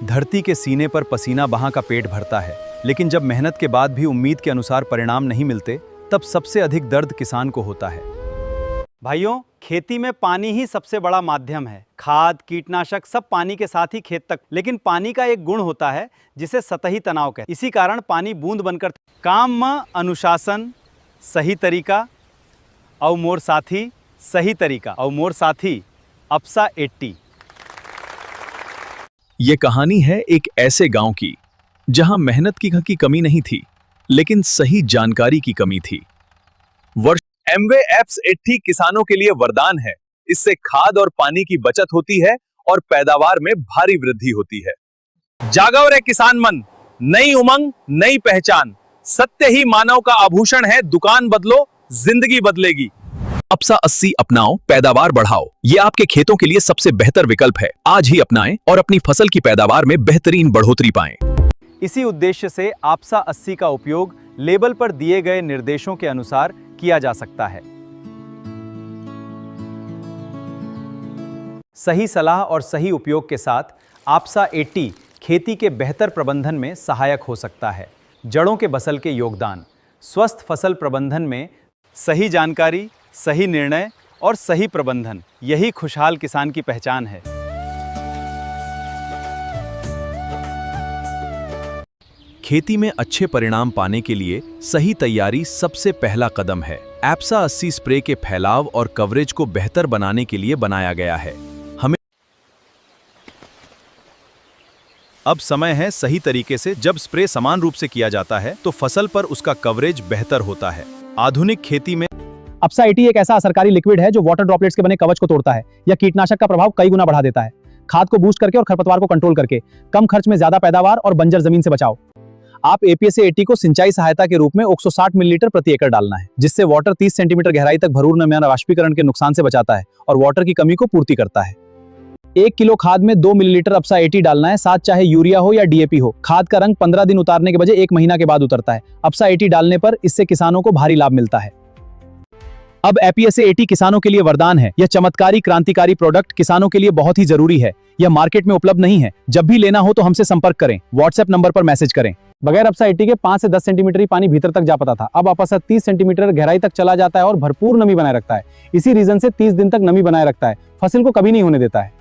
धरती के सीने पर पसीना बहा का पेट भरता है, लेकिन जब मेहनत के बाद भी उम्मीद के अनुसार परिणाम नहीं मिलते, तब सबसे अधिक दर्द किसान को होता है। भाइयों, खेती में पानी ही सबसे बड़ा माध्यम है। खाद, कीटनाशक सब पानी के साथ ही खेत तक। लेकिन पानी का एक गुण होता है जिसे सतही तनाव कहते हैं। इसी कारण पानी बूंद बनकर काम में अनुशासन, सही तरीका और मोर साथी सही तरीका और मोर साथी अपसा 80। ये कहानी है एक ऐसे गांव की जहां मेहनत की कमी नहीं थी, लेकिन सही जानकारी की कमी थी। वर्ष MVFs 80 किसानों के लिए वरदान है। इससे खाद और पानी की बचत होती है और पैदावार में भारी वृद्धि होती है। जागो रे किसान मन, नई उमंग, नई पहचान। सत्य ही मानव का आभूषण है। दुकान बदलो, जिंदगी बदलेगी। अपसा 80 अपनाओ, पैदावार बढ़ाओ। ये आपके खेतों के लिए सबसे बेहतर विकल्प है। आज ही अपनाएं और अपनी फसल की पैदावार में बेहतरीन बढ़ोतरी पाएं। इसी उद्देश्य से आपसा 80 का उपयोग लेबल पर दिए गए निर्देशों के अनुसार किया जा सकता है। सही सलाह और सही उपयोग के साथ आपसा 80 खेती के बेहतर प्रबंधन में सहायक हो सकता है। जड़ों के बसल के योगदान। स्वस्थ फसल प्रबंधन में सही जानकारी, सही निर्णय और सही प्रबंधन, यही खुशहाल किसान की पहचान है। खेती में अच्छे परिणाम पाने के लिए सही तैयारी सबसे पहला कदम है। आपसा 80 स्प्रे के फैलाव और कवरेज को बेहतर बनाने के लिए बनाया गया है। हमें अब समय है सही तरीके से। जब स्प्रे समान रूप से किया जाता है तो फसल पर उसका कवरेज बेहतर होता है। आधुनिक खेती में अपसा 80 एक ऐसा असरकारी लिक्विड है जो वाटर ड्रॉपलेट्स के बने कवच को तोड़ता है। यह कीटनाशक का प्रभाव कई गुना बढ़ा देता है। खाद को बूस्ट करके और खरपतवार को कंट्रोल करके कम खर्च में ज्यादा पैदावार और बंजर जमीन से बचाओ। आप APSA 80 को सिंचाई सहायता के रूप में 160 मिलीलीटर प्रति एकड़ डालना है, जिससे वाटर 30 सेंटीमीटर गहराई तक भरूर में वाष्पीकरण के नुकसान से बचाता है और वाटर की कमी को पूर्ति करता है। 1 किलो खाद में 2 मिलीलीटर अपसा 80 डालना है, साथ चाहे यूरिया हो या DAP हो। खाद का रंग 15 दिन उतारने के बजाय 1 महीना के बाद उतरता है। अपसा 80 डालने पर इससे किसानों को भारी लाभ मिलता है। अब APSA 80 किसानों के लिए वरदान है। यह चमत्कारी क्रांतिकारी प्रोडक्ट किसानों के लिए बहुत ही जरूरी है। यह मार्केट में उपलब्ध नहीं है। जब भी लेना हो तो हमसे संपर्क करें, व्हाट्सएप नंबर पर मैसेज करें। बगैर अपसा 80 के 5 से 10 सेंटीमीटर ही पानी भीतर तक जा पाता था। अब अपसा 30 सेंटीमीटर गहराई तक चला जाता है और भरपूर नमी बनाए रखता है। इसी रीजन से 30 दिन तक नमी बनाए रखता है। फसल को कभी नहीं होने देता है।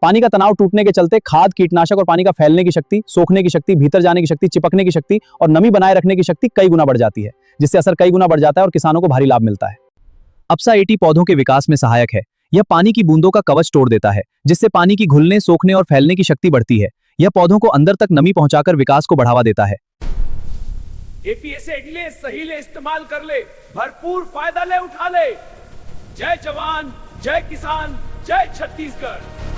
पानी का तनाव टूटने के चलते खाद, कीटनाशक और पानी का फैलने की शक्ति, सोखने की शक्ति, भीतर जाने की शक्ति, चिपकने की शक्ति और नमी बनाए रखने की शक्ति कई गुना बढ़ जाती है, जिससे असर कई गुना बढ़ जाता है और किसानों को भारी लाभ मिलता है। अपसा 80 पौधों के विकास में सहायक है। यह पानी की बूंदों का कवच तोड़ देता है, जिससे पानी की घुलने, सोखने और फैलने की शक्ति बढ़ती है। यह पौधों को अंदर तक नमी पहुंचाकर विकास को बढ़ावा देता है। APSA 80 ले, सही ले, इस्तेमाल कर ले, भरपूर फायदा ले, उठा ले। जय जवान, जय किसान, जय छत्तीसगढ़।